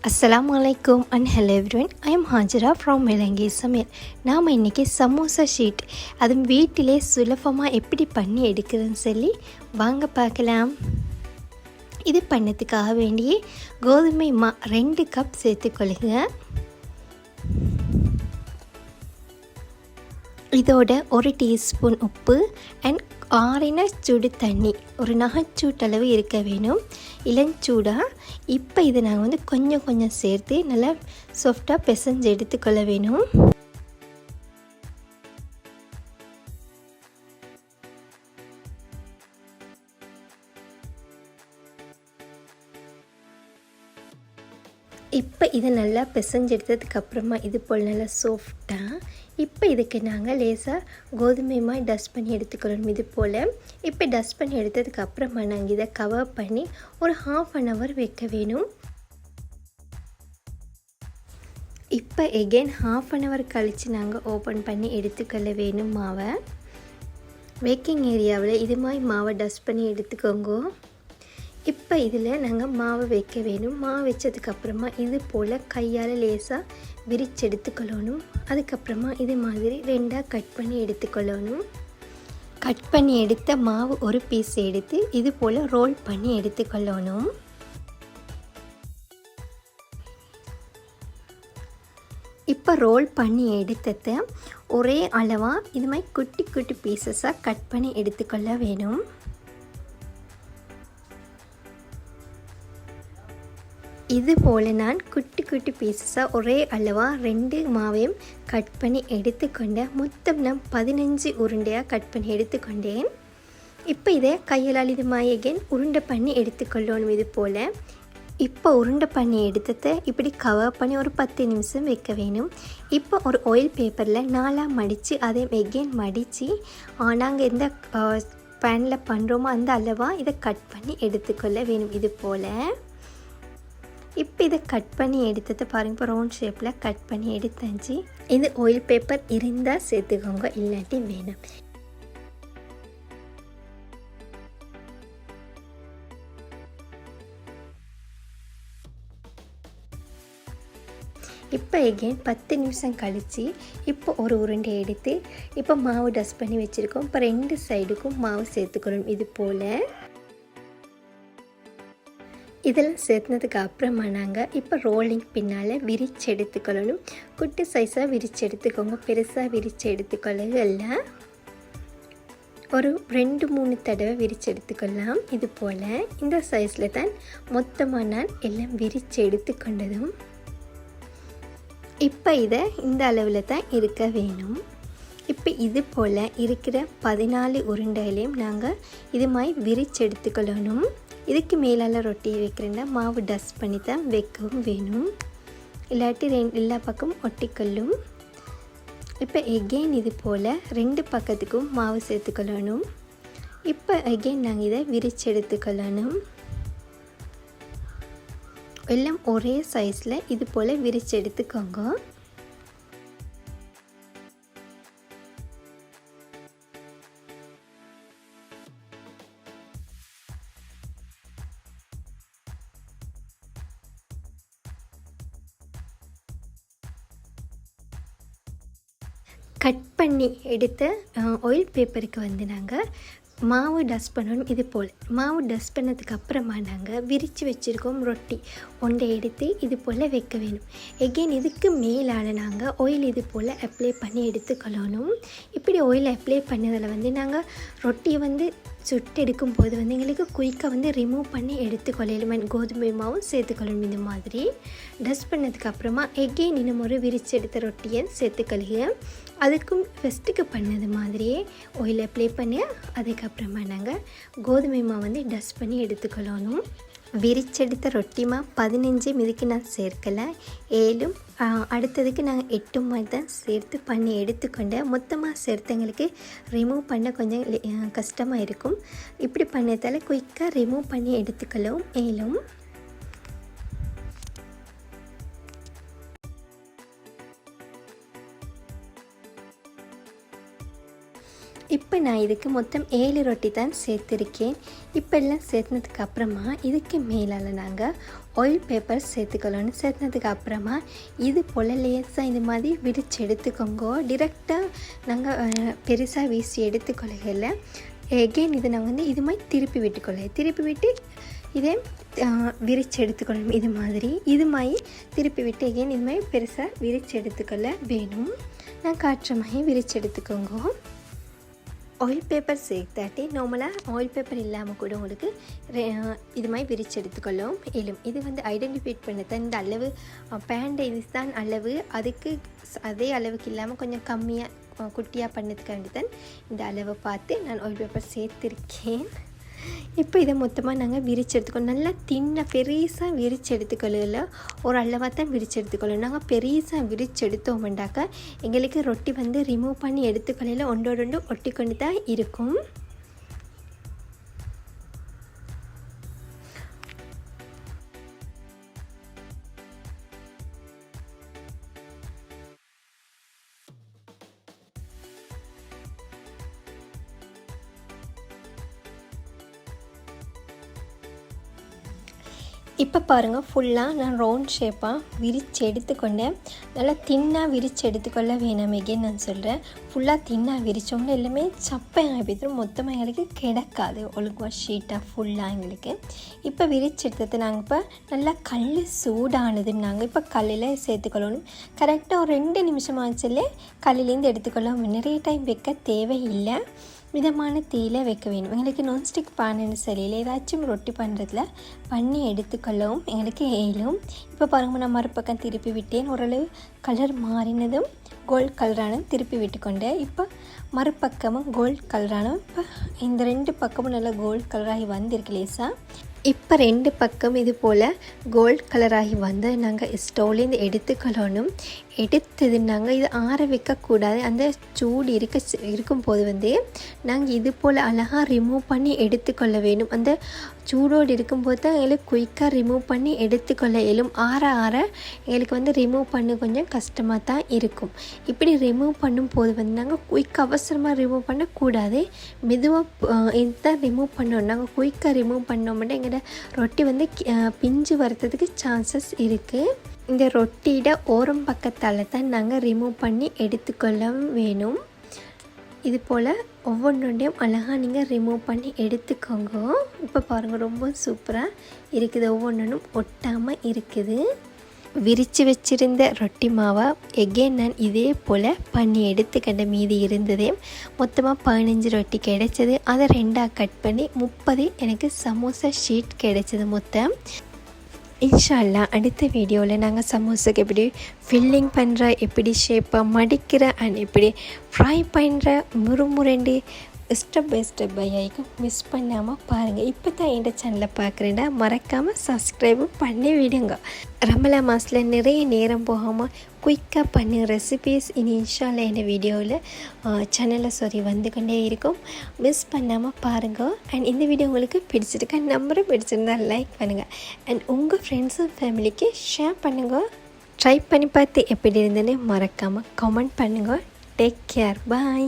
Assalamualaikum and hello everyone. I am Hajira from Ilangai சமையல். நாம் இன்றைக்கி சமோசா ஷீட் அதுவும் வீட்டிலே சுலபமாக எப்படி பண்ணி எடுக்கிறதுன்னு சொல்லி வாங்க பார்க்கலாம். இது பண்ணதுக்காக வேண்டிய கோதுமை மா 2 கப் சேர்த்துக்கொள்ளுங்க. இதோட 1 டீஸ்பூன் உப்பு அண்ட் ஆறின சூடு தண்ணி ஒரு நகைச்சூட்டளவு இருக்க வேணும், இளஞ்சூடாக. இப்போ இதை நாங்கள் கொஞ்சம் கொஞ்சம் சேர்த்து நல்லா சாஃப்டாக பிசைஞ்சு எடுத்துக்கொள்ள வேணும். இப்போ இதை நல்லா பிசைஞ்சு எடுத்ததுக்கப்புறமா இது போல் நல்லா சாஃப்டாக இப்போ இதுக்கு நாங்கள் லேசாக கோதுமை மாவு டஸ்ட் பண்ணி எடுத்துக்கணும். இது போல் இப்போ டஸ்ட் பண்ணி எடுத்ததுக்கப்புறமா நாங்கள் இதை கவர் பண்ணி ஒரு 1/2 hour வைக்க வேணும். இப்போ எகெயின் 1/2 hour கழித்து நாங்கள் ஓப்பன் பண்ணி எடுத்துக்கொள்ள வேணும் மாவை. பேக்கிங் ஏரியாவில் இது மாதிரி மாவை டஸ்ட் பண்ணி எடுத்துக்கோங்க. இப்போ இதில் நாங்கள் மாவை வைக்க வேணும். மாவு வச்சதுக்கப்புறமா இது போல் கையால் லேசாக விரித்து எடுத்துக்கொள்ளணும். அதுக்கப்புறமா இது மாதிரி 2ஆக கட் பண்ணி எடுத்துக்கொள்ளணும். கட் பண்ணி எடுத்த மாவு ஒரு பீஸ் எடுத்து இது போல் ரோல் பண்ணி எடுத்துக்கொள்ளணும். இப்போ ரோல் பண்ணி எடுத்ததை ஒரே அளவாக இது மாதிரி குட்டி குட்டி பீசஸாக கட் பண்ணி எடுத்துக்கொள்ள வேணும். இது போல் நான் குட்டி குட்டி பீசஸாக ஒரே அளவாக 2 மாவையும் கட் பண்ணி எடுத்துக்கொண்டேன். மொத்தம் நான் 15 உருண்டையாக கட் பண்ணி எடுத்துக்கொண்டேன். இப்போ இதை கையால் இது மாதிரி எகெயின் உருண்டை பண்ணி எடுத்துக்கொள்ளணும். இது போல் இப்போ உருண்டை பண்ணி எடுத்ததை இப்படி கவர் பண்ணி ஒரு 10 நிமிஷம் வைக்க வேணும். இப்போ ஒரு ஆயில் பேப்பரில் 4ஆக மடித்து அதை எகெயின் மடித்து நாங்கள் எந்த பேனில் பண்ணுறோமோ அந்த அளவாக இதை கட் பண்ணி எடுத்துக்கொள்ள வேணும். இது போல் இப்போ இதை கட் பண்ணி எடுத்ததை பாருங்கள். இப்போ ரவுண்ட் ஷேப்பில் கட் பண்ணி எடுத்தாச்சு. இது ஆயில் பேப்பர் இருந்தால் சேர்த்துக்கோங்க, இல்லாட்டி வேணாம். இப்போ எகெயின் 10 நிமிஷம் கழித்து இப்போ ஒரு உருண்டை எடுத்து இப்போ மாவு டஸ்ட் பண்ணி வச்சுருக்கோம். இப்போ 2 சைடுக்கும் மாவு சேர்த்துக்கணும். இது போல் இதெல்லாம் சேர்த்துனதுக்கு அப்புறமா நாங்கள் இப்போ ரோலிங் பின்னால் விரித்து எடுத்துக்கொள்ளணும். குட்டி சைஸாக விரித்து எடுத்துக்கோங்க, பெருசாக விரித்து எடுத்துக்கொள்ளல. ஒரு 2-3 தடவை விரித்து எடுத்துக்கொள்ளலாம். இது போல் இந்த சைஸில் தான் மொத்தமாக நான் எல்லாம் விரித்து எடுத்துக்கொண்டதும். இப்போ இதை இந்த அளவில் தான் இருக்க வேணும். இப்போ இது போல் இருக்கிற 14 உருண்டைகளையும் நாங்கள் இது மாதிரி விரித்து எடுத்துக்கொள்ளணும். இதுக்கு மேலால் ரொட்டியை வைக்கிறேன்னா மாவு டஸ்ட் பண்ணி தான் வைக்கவும் வேணும், இல்லாட்டி எல்லா பக்கமும் ஒட்டிக்கொள்ளும். இப்போ எகெயின் இது போல் 2 பக்கத்துக்கும் மாவு சேர்த்துக்கொள்ளணும். இப்போ எகெயின் நாங்கள் இதை விரித்து எடுத்துக்கொள்ளணும். எல்லாம் ஒரே சைஸில் இது போல் விரித்து எடுத்துக்கோங்க. கட் பண்ணி எடுத்த ஆயில் பேப்பருக்கு நாங்கள் மாவு டஸ்ட் பண்ணணும். இது போல் மாவு டஸ்ட் பண்ணதுக்கு அப்புறமா நாங்கள் விரித்து வச்சுருக்கோம் ரொட்டி ஒன்றை எடுத்து இது போல் வைக்க வேணும். எகெயின் இதுக்கு மேலால் நாங்கள் ஆயில் இது போல் அப்ளை பண்ணி எடுத்துக்கொள்ளணும். இப்படி ஆயில் அப்ளை பண்ணதில் நாங்கள் ரொட்டியை சுட்டு எடுக்கும்போது எங்களுக்கு குயிக்காக ரிமூவ் பண்ணி எடுத்துக்கொள்ளணும். கோதுமை மாவும் சேர்த்துக்கொள்ளணும். இந்த மாதிரி டஸ்ட் பண்ணதுக்கப்புறமா எகெயின் இன்னும் ஒரு விரித்து எடுத்த ரொட்டியை சேர்த்துக்கொள்ளுங்க. அதுக்கும் ஃபஸ்ட்டுக்கு பண்ணது மாதிரியே ஆயில் அப்ளை பண்ணி அதுக்கப்புறமா நாங்கள் கோதுமை மாவு டஸ்ட் பண்ணி எடுத்துக்கொள்ளணும். விரிச்செடுத்த ரொட்டி மா 15 இதுக்கு நான் சேர்க்கலை, 7 அடுத்ததுக்கு நாங்கள் 8 மாதிரி தான் சேர்த்து பண்ணி எடுத்துக்கொண்டேன். மொத்தமாக சேர்த்தவங்களுக்கு ரிமூவ் பண்ண கொஞ்சம் கஷ்டமாக இருக்கும். இப்படி பண்ணதால் குயிக்காக ரிமூவ் பண்ணி எடுத்துக்கொள்ளவும் மேலும். இப்போ நான் இதுக்கு மொத்தம் 7 ரொட்டி தான் சேர்த்துருக்கேன். இப்போ எல்லாம் சேர்த்துனதுக்கு அப்புறமா இதுக்கு மேலால் நாங்கள் ஆயில் பேப்பர் சேர்த்துக்கலாம்னு சேர்த்துனதுக்கு அப்புறமா இது போல் லேசாக இந்த மாதிரி விரித்து எடுத்துக்கோங்க. டிரெக்டாக நாங்கள் பெருசாக வீசி எடுத்துக்கொள்ளையில் எகெயின் இதை நாங்கள் வந்து இது மாதிரி திருப்பி விட்டு இதே விரித்து எடுத்துக்கொள்ளணும். இது மாதிரி திருப்பி விட்டு எகெயின் இது மாதிரி பெருசாக விரித்து எடுத்துக்கொள்ள வேணும். நான் காட்டுற மாதிரி விரித்து எடுத்துக்கோங்க. ஆயில் பேப்பர் சேர்த்தாட்டி நார்மலாக ஆயில் பேப்பர் இல்லாமல் கூட உங்களுக்கு இது மாதிரி விரித்து எடுத்துக்கொள்ளும் இயலும். இது வந்து ஐடென்டிஃபை பண்ண தான் இந்த அளவு பேண்ட் இது தான் அளவு, அதுக்கு அதே அளவுக்கு இல்லாமல் கொஞ்சம் கம்மியாக குட்டியாக பண்ணதுக்காண்டி தான் இந்த அளவை பார்த்து நான் ஆயில் பேப்பர் சேர்த்துருக்கேன். இப்போ இதை மொத்தமாக நாங்கள் விரித்து எடுத்துக்கணும். நல்லா பெருசாக விரித்து எடுத்துக்கொள்ள ஒரு அளவாக தான் விரித்து எடுத்துக்கொள்ளணும். நாங்கள் பெருசாக விரித்து எடுத்தோம்டாக்கா எங்களுக்கு ரொட்டி வந்து ரிமூவ் பண்ணி எடுத்துக்கொள்ளையில் ஒன்றோடு ஒட்டி கொண்டு தான் இருக்கும். இப்போ பாருங்கள், ஃபுல்லாக நான் ரவுண்ட் ஷேப்பாக விரித்து எடுத்துக்கொண்டேன். நல்லா தின்னாக விரித்து எடுத்துக்கொள்ள வேணாமேகே நான் சொல்கிறேன். ஃபுல்லாக தின்னாக விரித்தோம்னா எல்லாமே சப்பையாக போய்த்துரும், மொத்தமாக எங்களுக்கு கிடைக்காது ஒழுங்காக ஷீட்டாக ஃபுல்லாக எங்களுக்கு. இப்போ விரித்து எடுத்தது நாங்கள் இப்போ நல்லா கல் சூடானதுன்னு நாங்கள் இப்போ கல்லில் சேர்த்துக்கொள்ளணும். கரெக்டாக ஒரு 2 நிமிஷம் ஆச்சுலே கல்லிலேருந்து எடுத்துக்கொள்ளவும். நிறைய டைம் வைக்க தேவையில்லை, மிதமான தீயில் வைக்க வேணும். எங்களுக்கு நான்ஸ்டிக் பானுன்னு சரியில் ஏதாச்சும் ரொட்டி பண்ணுறதுல பண்ணி எடுத்துக்கொள்ளவும் எங்களுக்கு ஏலும். இப்போ பாருங்கள், நான் மறுபக்கம் திருப்பி விட்டேன். ஓரளவு கலர் மாறினதும் கோல்ட் கலரானதும் திருப்பி விட்டுக்கொண்டேன். இப்போ மறுபக்கமும் கோல்ட் கலரானதும் இப்போ இந்த 2 பக்கமும் நல்லா கோல்ட் கலராகி வந்திருக்கு லேசாக. இப்போ 2 பக்கம் இது போல் கோல்ட் கலராகி வந்து நாங்கள் ஸ்டவ்லேருந்து எடுத்துக்கொள்ளணும். எடுத்தது நாங்கள் இது ஆற வைக்கக்கூடாது. அந்த சூடு இருக்கும்போது வந்து நாங்கள் இது போல் அழகாக ரிமூவ் பண்ணி எடுத்துக்கொள்ள வேணும். அந்த சூடோடு இருக்கும்போது தான் எங்களுக்கு குயிக்காக ரிமூவ் பண்ணி எடுத்துக்கொள்ள இயலும். ஆற எங்களுக்கு வந்து ரிமூவ் பண்ண கொஞ்சம் கஷ்டமாக தான் இருக்கும். இப்படி ரிமூவ் பண்ணும்போது வந்து நாங்கள் குயிக்காக அவசரமாக ரிமூவ் பண்ணக்கூடாது, மெதுவாக இதுதான் ரிமூவ் பண்ணணும். நாங்கள் குயிக்காக ரிமூவ் பண்ணோம்னா எங்களோட ரொட்டி வந்து பிஞ்சு வரதுக்கு சான்சஸ் இருக்குது. இந்த ரொட்டியோட ஓரம் பக்கத்தால் தான் நாங்கள் ரிமூவ் பண்ணி எடுத்துக்கொள்ள வேணும். இது போல் ஒவ்வொன்றையும் அழகாக நீங்கள் ரிமூவ் பண்ணி எடுத்துக்கோங்க. இப்போ பாருங்கள், ரொம்ப சூப்பராக இருக்குது, ஒவ்வொன்றும் ஒட்டாமல் இருக்குது. விரித்து வச்சுருந்த ரொட்டி மாவை எகெயின் நான் இதே போல் பண்ணி எடுத்துக்கிட்ட மீதி இருந்ததே மொத்தமாக 15 ரொட்டி கிடைச்சது. அதை 2ஆக கட் பண்ணி 30 எனக்கு சமோசா ஷீட் கிடைச்சது மொத்தம். இன்ஷா அல்லாஹ் அடுத்த வீடியோவில் நாங்கள் சமோசாக்கு எப்படி ஃபில்லிங் பண்ணுற, எப்படி ஷேப்பாக மடிக்கிற அண்ட் எப்படி ஃப்ரை பண்ணுற முறுமுரண்டு ஸ்டெப் பை ஸ்டெப் ஆகிக்கும் மிஸ் பண்ணாமல் பாருங்கள். இப்போ தான் என் சேனலை பார்க்குறேன்னா மறக்காமல் சப்ஸ்கிரைபும் பண்ணி விடுங்க. ரமலான் மாதத்தில் நிறைய நேரம் போகாமல் குயிக்காக பண்ண ரெசிபீஸ் இனி இன்ஷா அல்லாஹ் இந்த வீடியோவில் சேனலில் வந்து கொண்டே இருக்கும். மிஸ் பண்ணாமல் பாருங்கள். அண்ட் இந்த வீடியோ உங்களுக்கு பிடிச்சிருக்கா நம்பரும் பிடிச்சிருந்தால் லைக் பண்ணுங்கள் அண்ட் உங்கள் ஃப்ரெண்ட்ஸும் ஃபேமிலிக்கு ஷேர் பண்ணுங்கள். ட்ரை பண்ணி பார்த்து எப்படி இருந்ததுன்னு மறக்காமல் கமெண்ட் பண்ணுங்கள். டேக் கேர், பாய்.